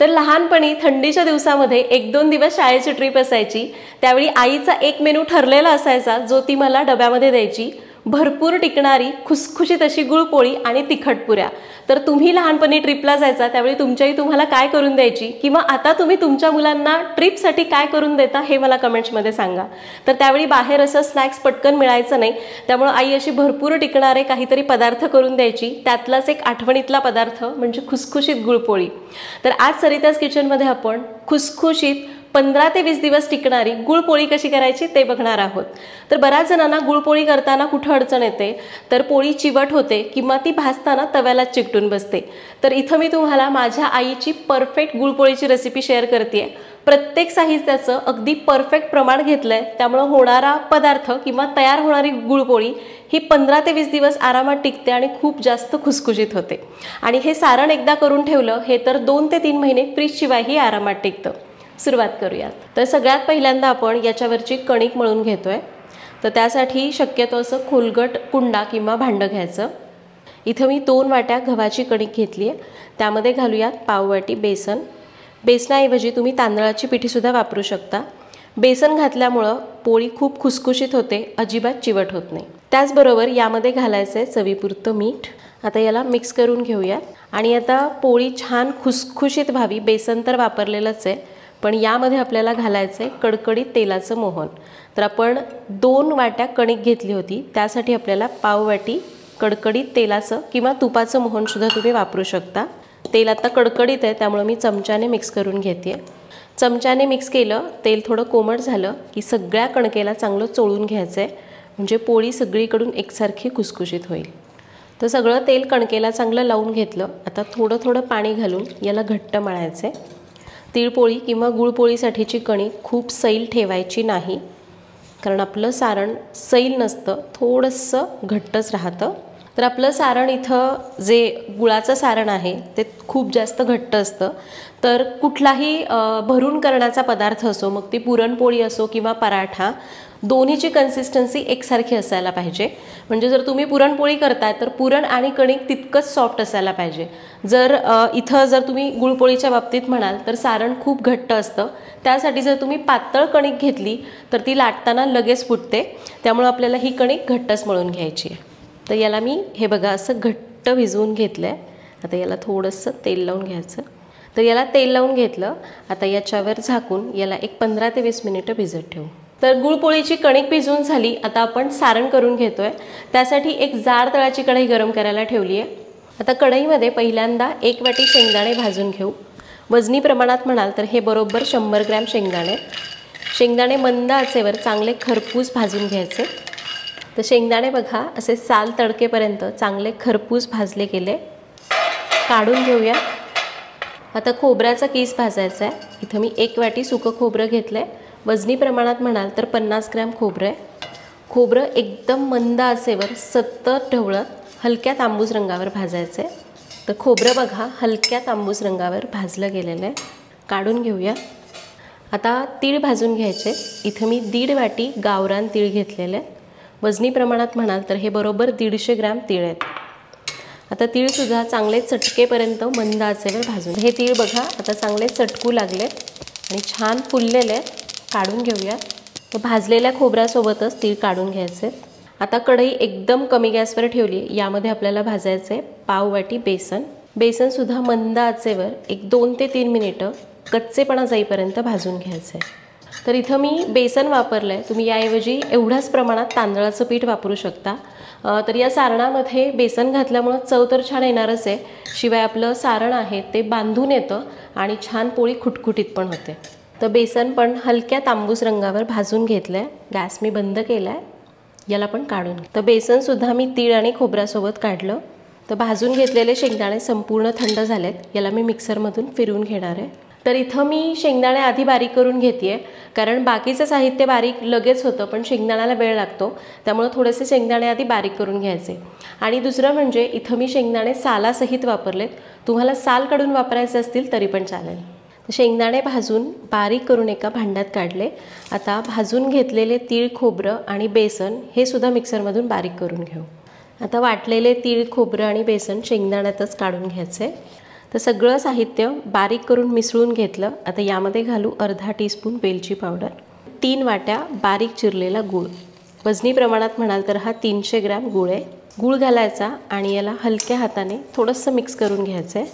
तर लहानपणी थंडीच्या दिवसामध्ये 1-2 दिवस शाळेची ट्रिप असायची। त्यावेळी आईचा एक मेनू ठरलेला असायचा जो ती मला डब्यामध्ये द्यायची, भरपूर टिकणारी खुसखुशीत अशी गुळपोळी आणि तिखट पुऱ्या। तर तुम्ही लहानपणी ट्रिपला जायचा त्यावेळी तुमच्याही तुम्हाला काय करून द्यायची किंवा आता तुम्ही तुमच्या मुलांना ट्रिपसाठी काय करून देता हे मला कमेंट्समध्ये सांगा। तर त्यावेळी बाहेर असं स्नॅक्स पटकन मिळायचं नाही, त्यामुळे आई अशी भरपूर टिकणारे काहीतरी पदार्थ करून द्यायची। त्यातलाच एक आठवणीतला पदार्थ म्हणजे खुसखुशीत गुळपोळी। तर आज सरिताज किचनमध्ये आपण खुसखुशीत 15 ते 20 दिवस टिकणारी गुळपोळी कशी करायची ते बघणार आहोत। तर बऱ्याच जणांना गुळपोळी करताना कुठे अडचण येते, तर पोळी चिवट होते किंवा ती भाजताना तव्याला चिकटून बसते। तर इथं मी तुम्हाला माझ्या आईची परफेक्ट गुळपोळीची रेसिपी शेअर करतेय। प्रत्येक साहित्याचं अगदी परफेक्ट प्रमाण घेतलंय, त्यामुळे होणारा पदार्थ किंवा तयार होणारी गुळपोळी ही 15 ते 20 दिवस आरामात टिकते आणि खूप जास्त खुसखुशीत होते। आणि हे सारण एकदा करून ठेवलं हे तर 2 ते 3 महिने फ्रीज शिवायही आरामात टिकतं। सुरुवात करूयात। तर सगळ्यात पहिल्यांदा आपण याच्यावरची कणिक मळून घेतोय। तर त्यासाठी शक्यतो असं खोलगट कुंडा किंवा भांडं घ्यायचं। इथं मी 2 वाट्या गव्हाची कणिक घेतली आहे, त्यामध्ये घालूयात पाव वाटी बेसन। बेसनाऐवजी तुम्ही तांदळाची पिठी सुद्धा वापरू शकता। बेसन घातल्यामुळं पोळी खूप खुसखुशीत होते, अजिबात चिवट होत नाही। त्याचबरोबर यामध्ये घालायचं आहे चवीपुरतं मीठ। आता याला मिक्स करून घेऊया आणि आता पोळी छान खुसखुशीत व्हावी, बेसन तर वापरलेलंच आहे, पण यामध्ये आपल्याला घालायचं आहे कडकडीत तेलाचं मोहन। तर आपण 2 वाट्या कणिक घेतली होती, त्यासाठी आपल्याला पाव वाटी कडकडीत तेलाचं किंवा तुपाचं मोहन सुद्धा तुम्ही वापरू शकता। तेल आता कडकडीत आहे त्यामुळे मी चमच्याने मिक्स करून घेते। चमच्याने मिक्स केलं, तेल थोडं कोमट झालं की सगळ्या कणकेला चांगलं चोळून घ्यायचं आहे, म्हणजे पोळी सगळीकडून एकसारखी खुसखुशीत होईल। तर सगळं तेल कणकेला चांगलं लावून घेतलं। आता थोडं थोडं पाणी घालून याला घट्ट मळायचं आहे। तिळपोळी किंवा गुळपोळीसाठीची कणिक खूप सैल ठेवायची नाही, कारण आपलं सारण सैल नसतं, थोडंसं घट्टच राहतं। तर आपलं सारण इथं जे गुळाचं सारण आहे ते खूप जास्त घट्ट असतं। तर कुठलाही भरून करण्याचा पदार्थ असो, मग ती पुरणपोळी असो किंवा पराठा, दोन्हीची कन्सिस्टन्सी एकसारखी असायला पाहिजे। म्हणजे जर तुम्ही पुरणपोळी करताय तर पुरण आणि कणिक तितकंच सॉफ्ट असायला पाहिजे। इथं जर तुम्ही गुळपोळीच्या बाबतीत म्हणाल तर सारण खूप घट्ट असतं, त्यासाठी जर तुम्ही पातळ कणिक घेतली तर ती लाटताना लगेच फुटते, त्यामुळे आपल्याला ही कणिक घट्टच मळून घ्यायची आहे। तर याला मी हे बघा असं घट्ट भिजवून घेतलं आहे। आता याला थोडंसं तेल लावून घ्यायचं। तर याला तेल लावून घेतलं, आता याच्यावर झाकून याला एक 15 ते 20 मिनिटं भिजत ठेवू। तर गुळपोळीची कणिक भिजवून झाली, आता आपण सारण करून घेतोय। त्यासाठी एक जाड तळाची कढई गरम करायला ठेवली आहे। आता कढईमध्ये पहिल्यांदा 1 वाटी शेंगदाणे भाजून घेऊ। वजनी प्रमाणात म्हणाल तर हे बरोबर 100 ग्रॅम शेंगदाणे। शेंगदाणे मंद आचेवर चांगले खरपूस भाजून घ्यायचे। तर शेंगदाणे बघा असे साल तडकेपर्यंत चांगले खरपूस भाजले गेले, काढून घेऊया। आता खोबऱ्याचा किस भाजायचा आहे। इथं मी 1 वाटी सुकं खोबरं घेतलं आहे। वजनी प्रमाणात म्हणाल तर 50 ग्रॅम खोबरं आहे। खोबरं एकदम मंद आचेवर सतत ढवळत हलक्या तांबूस रंगावर भाजायचं आहे। तर खोबरं बघा हलक्या तांबूस रंगावर भाजलं गेलेलं आहे, काढून घेऊया। आता तीळ भाजून घ्यायचे। इथं मी 1.5 वाटी गावरान तीळ घेतलेले आहे। वजनी प्रमाणात म्हणाल तर हे बरोबर 150 ग्रॅम तीळ आहेत। आता तीळसुद्धा चांगले चटकेपर्यंत मंद आचेवर भाजून, हे तीळ बघा आता चांगले चटकू लागले आणि छान फुललेले आहेत, काढून घेऊया। तर भाजलेल्या खोबऱ्यासोबतच तीळ काढून घ्यायचे। आता कढई एकदम कमी गॅसवर ठेवली, यामध्ये आपल्याला भाजायचे पाव वाटी बेसन। बेसनसुद्धा मंद आचेवर एक 2 ते 3 मिनिटं कच्चेपणा जाईपर्यंत भाजून घ्यायचं आहे। तर इथं मी बेसन वापरलं आहे, तुम्ही याऐवजी एवढ्याच प्रमाणात तांदळाचं पीठ वापरू शकता। तर या सारणामध्ये बेसन घातल्यामुळं चव तर छान येणारच आहे, शिवाय आपलं सारण आहे ते बांधून येतं आणि छान पोळी खुटखुटीत पण होते। तर बेसन पण हलक्या तांबूस रंगावर भाजून घेतलं आहे। गॅस मी बंद केला आहे, याला पण काढून। तर बेसनसुद्धा मी तीळ आणि खोबऱ्यासोबत काढलं। तर भाजून घेतलेले शेंगदाणे संपूर्ण थंड झालेत, याला मी मिक्सरमधून फिरवून घेणार आहे। तर इथं मी शेंगदाणे आधी बारीक करून घेते, कारण बाकीचं साहित्य बारीक लगेच होतं पण शेंगदाण्याला वेळ लागतो, त्यामुळे थोडेसे शेंगदाणे आधी बारीक करून घ्यायचे। आणि दुसरं म्हणजे इथं मी शेंगदाणे सालासहित वापरलेत, तुम्हाला साल काढून वापरायचे असतील तरी पण चालेल। शेंगदाणे भाजून बारीक करून एका भांड्यात काढले। आता भाजून घेतलेले तीळ, खोबरं आणि बेसन हे सुद्धा मिक्सरमधून बारीक करून घेऊ। आता वाटलेले तीळ, खोबरं आणि बेसन शेंगदाण्यातच काढून घ्यायचे। तर सगळं साहित्य बारीक करून मिसळून घेतलं. आता यामध्ये घालू अर्धा टीस्पून वेलची पावडर, 3 वाट्या बारीक चिरलेला गूळ. वजनी प्रमाणात म्हणाल तर हा 300 ग्रॅम गूळ आहे. गूळ घालायचा आणि याला हलक्या हाताने थोडंसं मिक्स करून घ्यायचं आहे.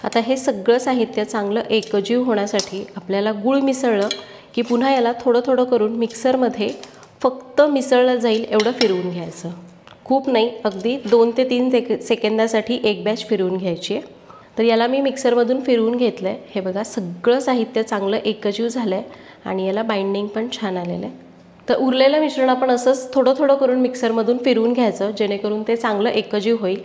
आता हे सगळं साहित्य चांगलं एकजीव होण्यासाठी आपल्याला गूळ मिसळलं की पुन्हा याला थोडं थोडं करून मिक्सरमध्ये फक्त मिसळलं जाईल एवढं फिरवून घ्यायचं. खूप नाही, अगदी 2 ते 3 सेकंदासाठी एक बॅच फिरवून घ्यायची आहे. तर याला मी मिक्सरमधून फिरवून घेतलं आहे. हे बघा सगळं साहित्य चांगलं एकजीव झालं आहे आणि याला बाइंडिंग पण छान आलेलं आहे. तर उरलेलं मिश्रण आपण असंच थोडं थोडं करून मिक्सरमधून फिरवून घ्यायचं जेणेकरून ते चांगलं एकजीव होईल.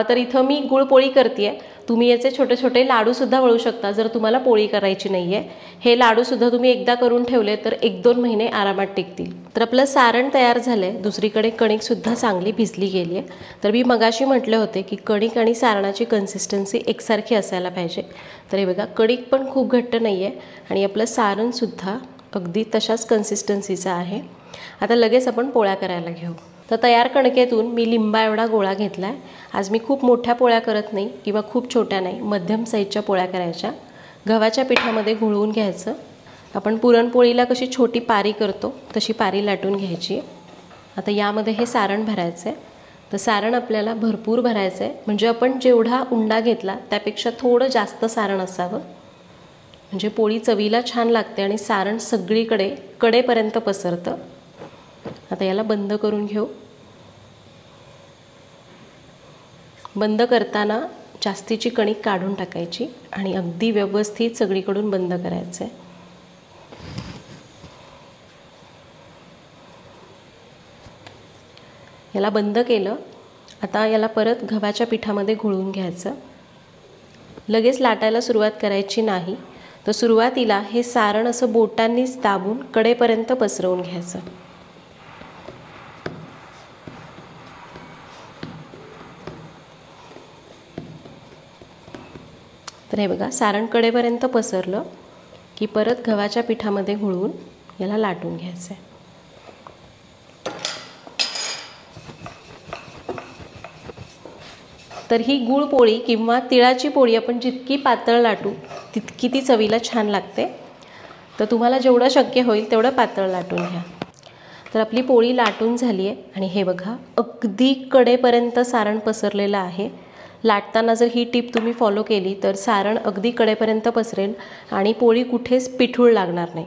तर इथं मी गुळपोळी करते आहे. तुम्ही याचे छोटे छोटे लाडूसुद्धा वळू शकता जर तुम्हाला पोळी करायची नाही आहे. हे लाडूसुद्धा तुम्ही एकदा करून ठेवले तर 1-2 महिने आरामात टिकतील. तर आपलं सारण तयार झालं आहे. दुसरीकडे कणिकसुद्धा चांगली भिजली गेली आहे. तर मी मगाशी म्हटले होते की कणिक आणि सारणाची कन्सिस्टन्सी एकसारखी असायला पाहिजे. तर हे बघा कणिक पण खूप घट्ट नाही आहे आणि आपलं सारणसुद्धा अगदी तशाच कन्सिस्टन्सीचा आहे. आता लगेच आपण पोळ्या करायला घेऊ. तर तयार कणकेतून मी लिंबा एवढा गोळा घेतला आहे. आज मी खूप मोठ्या पोळ्या करत नाही किंवा खूप छोट्या नाही, मध्यम साईजच्या पोळ्या करायच्या. गव्हाच्या पिठामध्ये घोळवून घ्यायचं. आपण पुरणपोळीला कशी छोटी पारी करतो तशी पारी लाटून घ्यायची. आता यामध्ये हे सारण भरायचं आहे. तर सारण आपल्याला भरपूर भरायचं आहे, म्हणजे आपण जेवढा उंडा घेतला त्यापेक्षा थोडं जास्त सारण असावं, म्हणजे पोळी चवीला छान लागते आणि सारण सगळीकडे कडेपर्यंत पसरतं. आता याला बंद करून घेऊ. बंद करताना जास्तीची कणिक काढून टाकायची आणि अगदी व्यवस्थित सगळीकडून बंद करायचं आहे. याला बंद केलं. आता याला परत गव्हाच्या पिठामध्ये घोळवून घ्यायचं. लगेच लाटायला सुरुवात करायची नाही. तर सुरुवातीला हे सारण असं बोटांनीच दाबून कडेपर्यंत पसरवून घ्यायचं. तर हे बघा सारण कडेपर्यंत पसरलं की परत गव्हाच्या पिठामध्ये घोळवून याला लाटून घ्यायचं आहे. तर ही गुळ पोळी किंवा तिळाची पोळी आपण जितकी पातळ लाटू तितकी ती चवीला छान लागते. तर तुम्हाला जेवढं शक्य होईल तेवढं पातळ लाटून घ्या. तर आपली पोळी लाटून झाली आहे आणि हे बघा अगदी कडेपर्यंत सारण पसरलेलं आहे. लाटताना जर ही टिप तुम्ही फॉलो केली तर सारण अगदी कडेपर्यंत पसरेल आणि पोळी कुठेच पिठूळ लागणार नाही.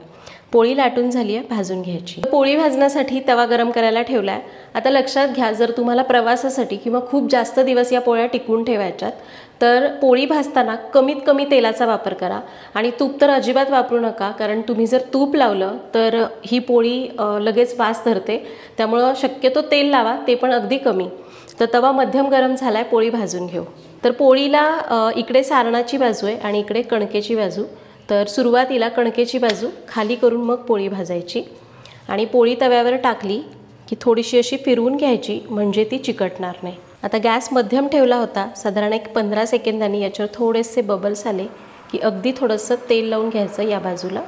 पोळी लाटून झाली आहे, भाजून घ्यायची. पोळी भाजण्यासाठी तवा गरम करायला ठेवला आहे. आता लक्षात घ्या, जर तुम्हाला प्रवासासाठी किंवा खूप जास्त दिवस या पोळ्या टिकवून ठेवायच्यात तर पोळी भाजताना कमीत कमी तेलाचा वापर करा आणि तूप तर अजिबात वापरू नका, कारण तुम्ही जर तूप लावलं तर ही पोळी लगेच वास धरते. त्यामुळं शक्यतो तेल लावा, ते पण अगदी कमी. तर तवा मध्यम गरम झाला आहे, पोळी भाजून घेऊ. तर पोळीला इकडे सारणाची बाजू आहे आणि इकडे कणकेची बाजू. तर सुरुवातीला कणकेची बाजू खाली करून मग पोळी भाजायची आणि पोळी तव्यावर टाकली की थोडीशी अशी फिरवून घ्यायची, म्हणजे ती चिकटणार नाही. आता गॅस मध्यम ठेवला होता. साधारण एक 15 सेकंदांनी याच्यावर थोडेसे बबल्स आले की अगदी थोडंसं तेल लावून घ्यायचं या बाजूला,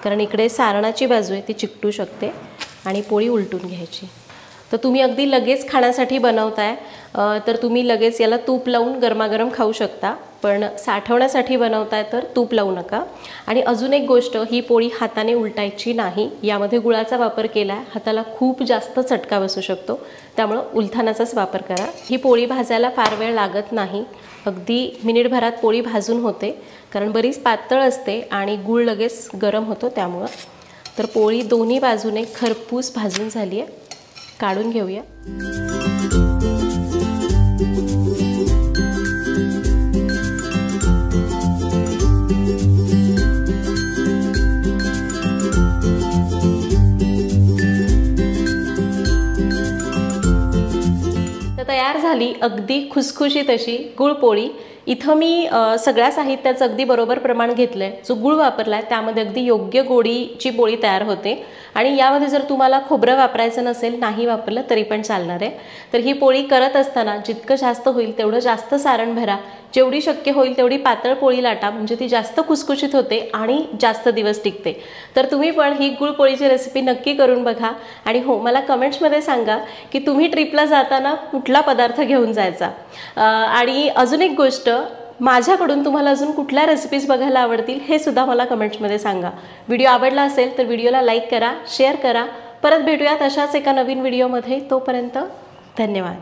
कारण इकडे सारणाची बाजू आहे ती चिकटू शकते, आणि पोळी उलटून घ्यायची. तर तुम्ही अगदी लगेच खाण्यासाठी बनवताय तर तुम्ही लगेच याला तूप लावून गरमागरम खाऊ शकता, पण साठवण्यासाठी बनवताय तर तूप लावू नका. आणि अजून एक गोष्ट, ही पोळी हाताने उलटायची नाही. यामध्ये गुळाचा वापर केला आहे, हाताला खूप जास्त चटका बसू शकतो, त्यामुळं उलथानाचाच वापर करा. ही पोळी भाजायला फार वेळ लागत नाही, अगदी मिनिटभरात पोळी भाजून होते, कारण बरीच पातळ असते आणि गूळ लगेच गरम होतो त्यामुळं. तर पोळी दोन्ही बाजूने खरपूस भाजून झाली आहे, काढून घेऊया. तयार झाली अगदी खुसखुशीत अशी गुळपोळी. इथं मी सगळ्या साहित्याचं अगदी बरोबर प्रमाण घेतलं आहे. जो गुळ वापरला आहे त्यामध्ये अगदी योग्य गोडीची पोळी तयार होते. आणि यामध्ये जर तुम्हाला खोबरं वापरायचं नसेल, नाही वापरलं तरी पण चालणार आहे. तर ही पोळी करत असताना जितकं जास्त होईल तेवढं जास्त सारण भरा, जेवढी शक्य होईल तेवढी पातळ पोळी लाटा, म्हणजे ती जास्त खुसखुशीत होते आणि जास्त दिवस टिकते. तर तुम्ही पण ही गुळपोळीची रेसिपी नक्की करून बघा. आणि हो, मला कमेंट्समध्ये सांगा की तुम्ही ट्रिपला जाताना कुठला पदार्थ घेऊन जायचा. आणि अजून एक गोष्ट, माझ्याकडून तुम्हाला अजून कुठल्या रेसिपीज बघायला आवडतील हे सुद्धा मला कमेंट्समध्ये सांगा. व्हिडिओ आवडला असेल तर व्हिडिओला लाईक करा, शेअर करा. परत भेटूयात अशाच एका नवीन व्हिडिओमध्ये. तोपर्यंत धन्यवाद.